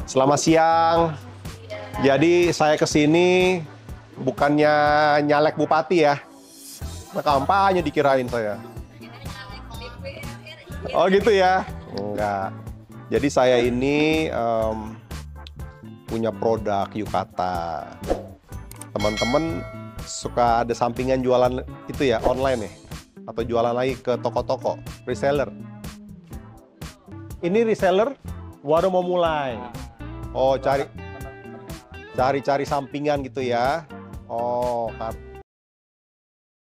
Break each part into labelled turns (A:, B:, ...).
A: Selamat siang. Jadi saya kesini bukannya nyalek bupati ya. Nah, kampanye dikirain saya. Oh gitu ya? Enggak. Jadi saya ini punya produk yukata. Teman-teman suka ada sampingan jualan itu ya online ya? Atau jualan lagi ke toko-toko, reseller. Ini reseller baru mau mulai. Oh, cari sampingan gitu ya. Oh,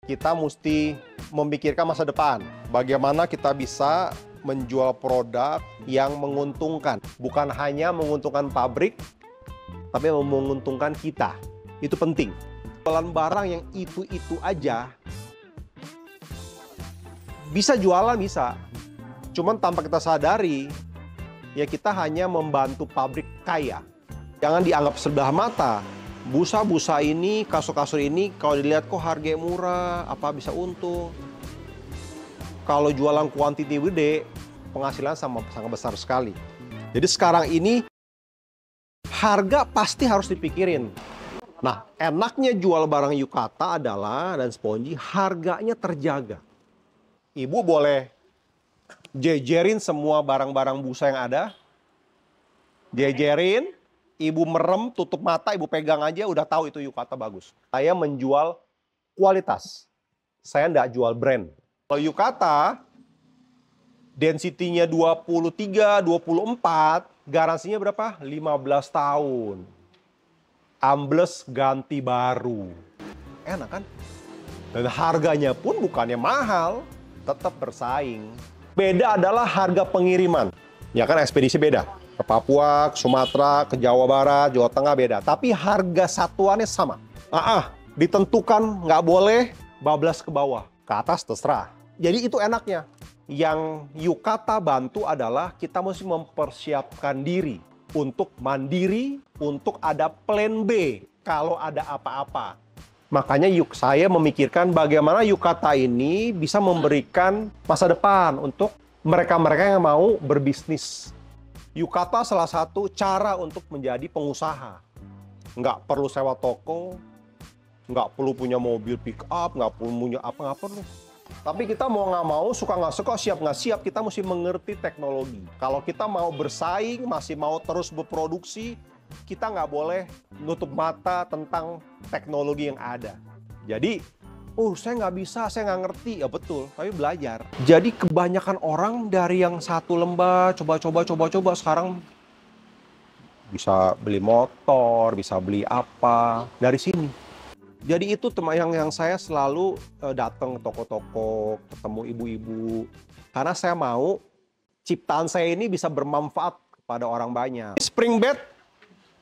A: kita mesti memikirkan masa depan. Bagaimana kita bisa menjual produk yang menguntungkan. Bukan hanya menguntungkan pabrik, tapi menguntungkan kita. Itu penting. Jualan barang yang itu-itu aja, bisa jualan bisa. Cuman tanpa kita sadari, ya kita hanya membantu pabrik kaya. Jangan dianggap sebelah mata. Busa-busa ini, kasur-kasur ini, kalau dilihat kok harga murah, apa bisa untung. Kalau jualan kuantiti gede, penghasilan sangat besar sekali. Jadi sekarang ini, harga pasti harus dipikirin. Nah, enaknya jual barang yukata adalah, dan spongy, harganya terjaga. Ibu boleh jejerin semua barang-barang busa yang ada. Jejerin, ibu merem, tutup mata, ibu pegang aja, udah tahu itu yukata bagus. Saya menjual kualitas. Saya nggak jual brand. Kalau yukata, density-nya 23, 24, garansinya berapa? 15 tahun. Ambles ganti baru. Enak kan? Dan harganya pun bukannya mahal, tetap bersaing. Beda adalah harga pengiriman. Ya kan ekspedisi beda. Ke Papua, ke Sumatera, ke Jawa Barat, Jawa Tengah beda. Tapi harga satuannya sama. Ditentukan nggak boleh bablas ke bawah. Ke atas terserah. Jadi itu enaknya. Yang yukata bantu adalah kita mesti mempersiapkan diri. Untuk mandiri, untuk ada plan B. Kalau ada apa-apa. Makanya saya memikirkan bagaimana yukata ini bisa memberikan masa depan untuk mereka-mereka yang mau berbisnis. Yukata salah satu cara untuk menjadi pengusaha. Nggak perlu sewa toko, nggak perlu punya mobil pick up, nggak perlu punya apa-apa perlu. Tapi kita mau nggak mau, suka nggak suka, siap nggak siap, kita mesti mengerti teknologi. Kalau kita mau bersaing, masih mau terus berproduksi, kita nggak boleh nutup mata tentang teknologi yang ada. Jadi, saya nggak bisa, saya nggak ngerti. Ya betul, tapi belajar. Jadi kebanyakan orang dari yang satu lembah, coba-coba, sekarang bisa beli motor, bisa beli apa, dari sini. Jadi itu yang saya selalu datang ke toko-toko, ketemu ibu-ibu. Karena saya mau ciptaan saya ini bisa bermanfaat kepada orang banyak. Spring bed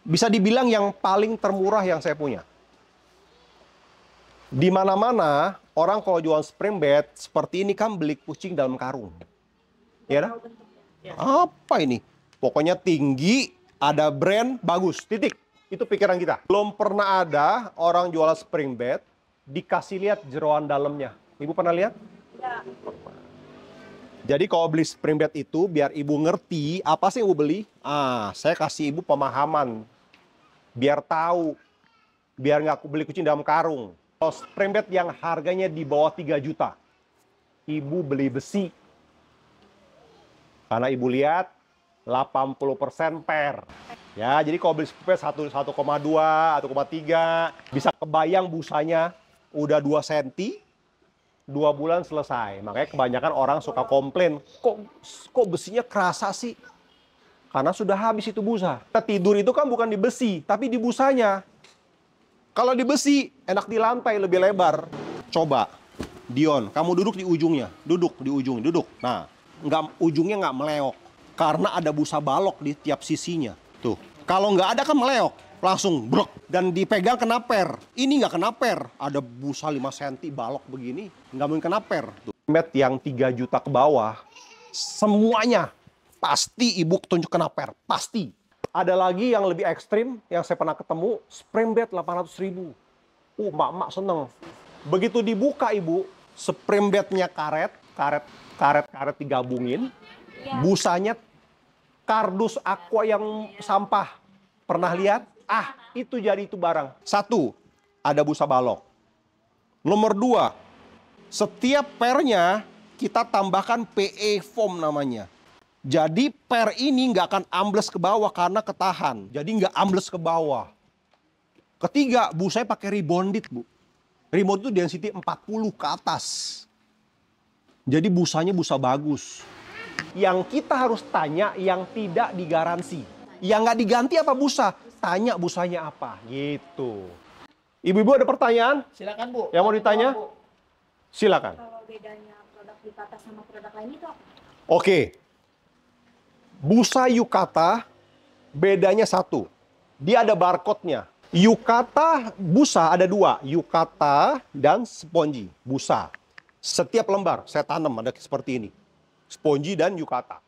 A: bisa dibilang yang paling termurah yang saya punya. Di mana-mana orang kalau jual spring bed seperti ini kan beli kucing dalam karung. Ya kan? Apa ini? Pokoknya tinggi, ada brand, bagus, titik. Itu pikiran kita. Belum pernah ada orang jual spring bed dikasih lihat jeroan dalamnya. Ibu pernah lihat? Ya. Jadi kalau beli spring bed itu biar ibu ngerti apa sih yang ibu beli. Saya kasih ibu pemahaman. Biar tahu. Biar nggak beli kucing dalam karung. Kalau spring bed yang harganya di bawah 3 juta. Ibu beli besi. Karena ibu lihat 80% per. Ya, jadi kalau beli spring bed 1,2, 1,3. Bisa kebayang busanya udah 2 cm. 2 bulan selesai. Makanya kebanyakan orang suka komplain, kok besinya kerasa sih? Karena sudah habis itu busa. Kita tidur itu kan bukan di besi, tapi di busanya. Kalau di besi, enak di lantai, lebih lebar. Coba, Dion, kamu duduk di ujungnya. Duduk di ujung, duduk. Nah, ujungnya nggak meleok. Karena ada busa balok di tiap sisinya. Tuh, kalau nggak ada kan meleok. Langsung brok. Dan dipegang kena per. Ini nggak kena per. Ada busa 5 cm balok begini. Nggak mungkin kena per. Tuh. Met yang 3 juta ke bawah. Semuanya. Pasti ibu tunjuk kena per. Pasti. Ada lagi yang lebih ekstrim. Yang saya pernah ketemu. Spring bed 800.000. Mak seneng. Begitu dibuka ibu. Spring bednya karet digabungin. Busanya kardus aqua yang sampah. Pernah lihat? Ah, itu jadi itu barang. Satu, ada busa balok. Nomor dua, setiap pernya kita tambahkan PE foam namanya. Jadi per ini nggak akan ambles ke bawah karena ketahan. Jadi nggak ambles ke bawah. Ketiga, busanya pakai rebonded, Bu. Rebonded itu density 40 ke atas. Jadi busanya busa bagus. Yang kita harus tanya yang tidak digaransi. Yang nggak diganti apa busa? Tanya busanya apa, gitu. Ibu-ibu ada pertanyaan?
B: Silakan, Bu.
A: Yang mau ditanya? Silakan.
C: Kalau bedanya produk Yukata sama produk lain itu apa?
A: Oke. Busa Yukata bedanya satu. Dia ada barcode-nya. Yukata busa ada dua. Yukata dan spongy. Busa. Setiap lembar saya tanam ada seperti ini. Spongy dan Yukata.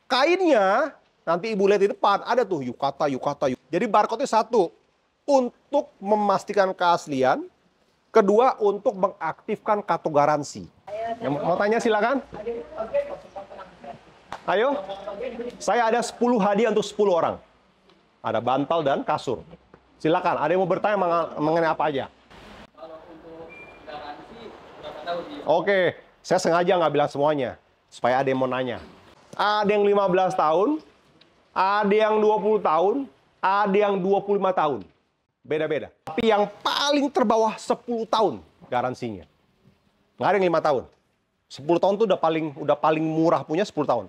A: Kainnya, nanti ibu lihat di depan, ada tuh Yukata, Yukata. Jadi barcode-nya satu. Untuk memastikan keaslian. Kedua, untuk mengaktifkan kartu garansi. Yang mau tanya silakan. Ayo. Saya ada 10 hadiah untuk 10 orang. Ada bantal dan kasur. Silakan, ada yang mau bertanya mengenai apa aja?
B: Kalau untuk garansi, berapa tahun dia?
A: Oke, saya sengaja nggak bilang semuanya. Supaya ada yang mau nanya. Ada yang 15 tahun, ada yang 20 tahun, ada yang 25 tahun. Beda-beda. Tapi yang paling terbawah 10 tahun garansinya. Nggak ada yang 5 tahun. 10 tahun tuh udah paling murah punya 10 tahun.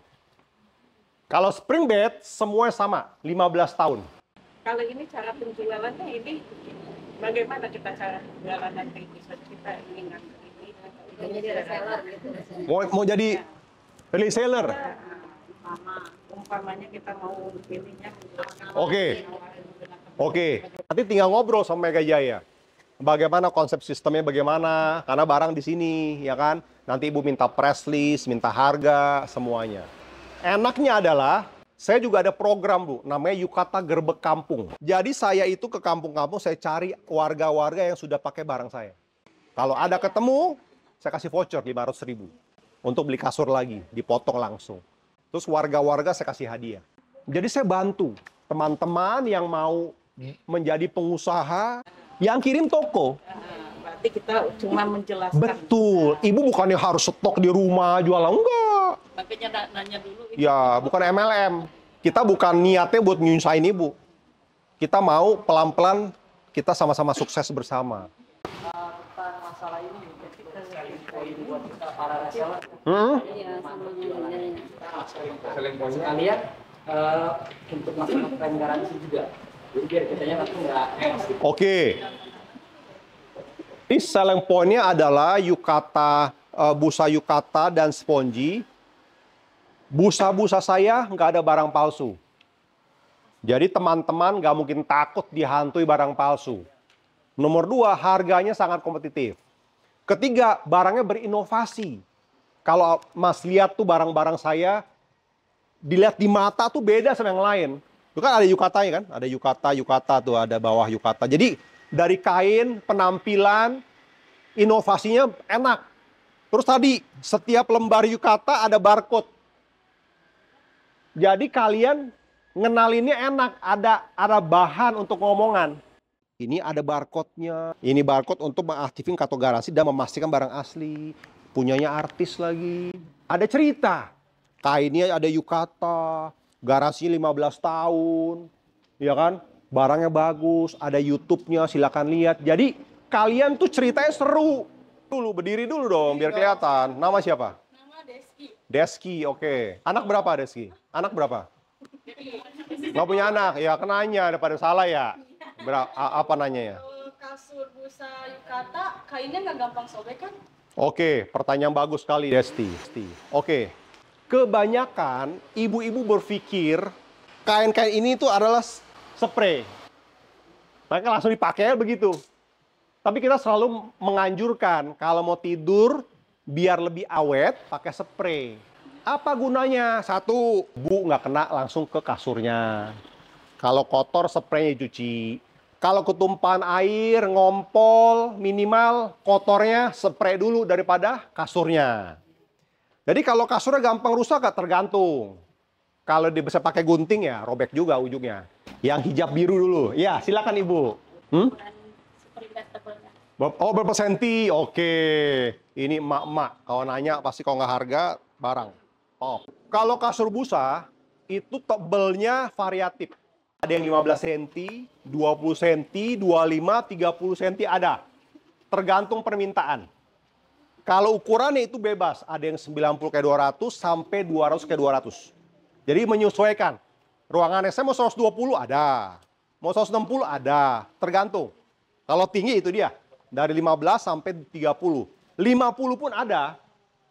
A: Kalau spring bed semuanya sama, 15 tahun.
D: Kalau ini cara penjualannya ini bagaimana kita cara penjualan nanti bisa kita ini ngambil ini
C: Jadi reseller gitu.
A: Mau jadi reseller?
D: umpamanya kita mau pilihnya
A: Oke. Nanti tinggal ngobrol sama Mega Jaya. Bagaimana konsep sistemnya bagaimana? Karena barang di sini, ya kan? Nanti ibu minta press list, minta harga, semuanya. Enaknya adalah saya juga ada program, Bu, namanya Yukata Gerbek Kampung. Jadi saya itu ke kampung-kampung, saya cari warga-warga yang sudah pakai barang saya. Kalau ada ketemu, saya kasih voucher 500.000 untuk beli kasur lagi, dipotong langsung. Terus warga-warga saya kasih hadiah. Jadi saya bantu teman-teman yang mau menjadi pengusaha, yang kirim toko.
D: berarti kita cuma menjelaskan.
A: Betul, ibu bukannya harus stok di rumah jualan, enggak.
D: Makanya nanya dulu ini.
A: Ya, bukan MLM. Kita bukan niatnya buat nyusahin ibu. Kita mau pelan-pelan kita sama-sama sukses bersama.
B: Tentang masalah ini, kita selling point buat kita para reseller.
C: Iya, sama dengan
B: Selling point sekalian untuk masalah klaim garansi juga. Jadi biar kitanya nanti nggak gitu.
A: Oke. Ini selling point-nya adalah Yukata, busa Yukata dan spongy. Busa-busa saya nggak ada barang palsu. Jadi teman-teman nggak mungkin takut dihantui barang palsu. Nomor dua, harganya sangat kompetitif. Ketiga, barangnya berinovasi. Kalau Mas lihat tuh barang-barang saya, dilihat di mata tuh beda sama yang lain. Itu kan ada yukatanya kan? Ada yukata tuh, ada bawah yukata. Jadi dari kain, penampilan, inovasinya enak. Terus tadi, setiap lembar yukata ada barcode. Jadi kalian ngenalinnya enak, ada bahan untuk ngomongan. Ini ada barcode-nya. Ini barcode untuk mengaktifkan kartu garansi dan memastikan barang asli. Punyanya artis lagi. Ada cerita. Kainnya ada yukata, garansinya 15 tahun. Ya kan? Barangnya bagus, ada YouTube-nya, silakan lihat. Jadi kalian tuh ceritanya seru. Dulu, berdiri dulu dong biar kelihatan. Nama siapa?
D: Nama Deski.
A: Deski, oke. Anak berapa Deski? Anak berapa? Nggak punya anak? Ya kenanya, daripada salah ya. Apa nanya ya?
E: Kasur busa yukata, kainnya nggak gampang sobek kan?
A: Oke, pertanyaan bagus sekali Desti. Oke, kebanyakan ibu-ibu berpikir kain-kain ini tuh adalah spray. Mereka langsung dipakai begitu. Tapi kita selalu menganjurkan kalau mau tidur biar lebih awet pakai spray. Apa gunanya? Satu, Bu nggak kena langsung ke kasurnya. Kalau kotor spraynya cuci. Kalau ketumpahan air, ngompol, minimal kotornya spray dulu daripada kasurnya. Jadi kalau kasurnya gampang rusak, nggak tergantung. Kalau dia bisa pakai gunting ya robek juga ujungnya. Yang hijab biru dulu. Ya, silakan Ibu. Oh, berapa senti? Oke. Ini emak-emak. Kalau nanya pasti kalau nggak harga, barang. Oh. Kalau kasur busa, itu tebelnya variatif. Ada yang 15 cm, 20 cm, 25, 30 cm ada. Tergantung permintaan. Kalau ukurannya itu bebas. Ada yang 90 ke 200 sampai 200 ke 200. Jadi menyesuaikan. Ruangannya saya mau 120 ada. Mau 160 ada. Tergantung. Kalau tinggi itu dia. Dari 15 sampai 30. 50 pun ada.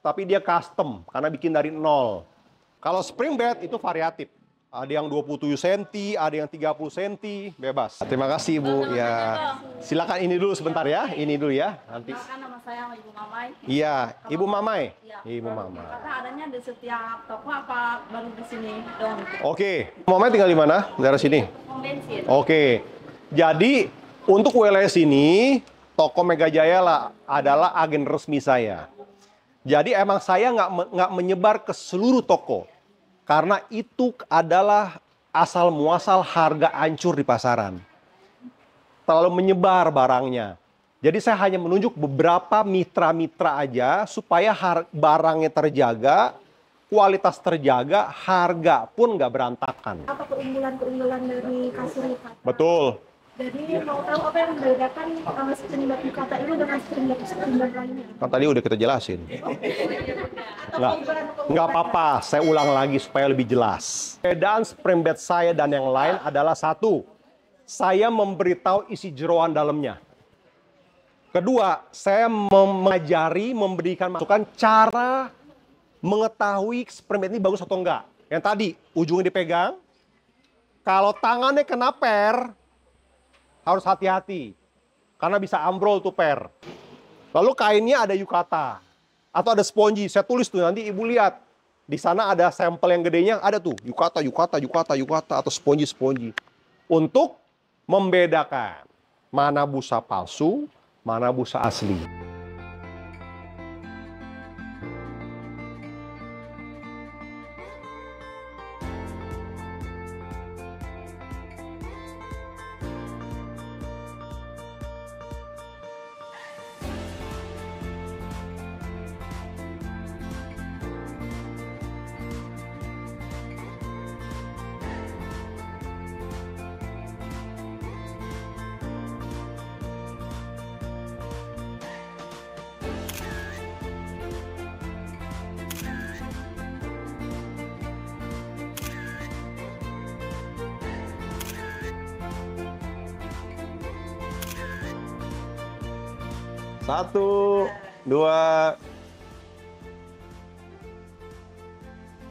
A: Tapi dia custom. Karena bikin dari nol. Kalau spring bed itu variatif. Ada yang 27 cm, ada yang 30 cm. Bebas. Terima kasih Ibu. Ya. Silakan ini dulu sebentar ya. Ini dulu ya. Nanti.
C: Kan nama saya Ibu Mamai.
A: Iya. Ibu Mamai.
C: Iya.
A: Ibu Mamai.
C: Kata adanya di setiap toko apa baru di sini dong?
A: Oke. Mamai tinggal di mana? Daerah sini.
C: Pom bensin.
A: Oke. Jadi untuk WLS ini toko Mega Jaya lah adalah agen resmi saya. Jadi emang saya nggak menyebar ke seluruh toko. Karena itu adalah asal muasal harga hancur di pasaran. Terlalu menyebar barangnya. Jadi saya hanya menunjuk beberapa mitra-mitra aja supaya barangnya terjaga, kualitas terjaga, harga pun nggak berantakan.
C: Apa keunggulan-keunggulan dari kasur yukata?
A: Betul.
C: Jadi mau tahu apa yang membedakan spring bed yukata ini dengan spring bed lainnya?
A: Kan tadi udah kita jelasin. Nggak apa-apa, saya ulang lagi supaya lebih jelas. Perbedaan spring bed saya dan yang lain adalah satu, saya memberitahu isi jeroan dalamnya. Kedua, saya mengajari, memberikan masukan cara mengetahui spring bed ini bagus atau enggak. Yang tadi, ujungnya dipegang, kalau tangannya kena per, harus hati-hati. Karena bisa ambrol tuh per. Lalu kainnya ada yukata. Atau ada sponji. Saya tulis tuh, nanti Ibu lihat. Di sana ada sampel yang gedenya, ada tuh. Yukata, atau sponji. Untuk membedakan mana busa palsu, mana busa asli. Satu, dua.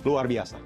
A: Luar biasa.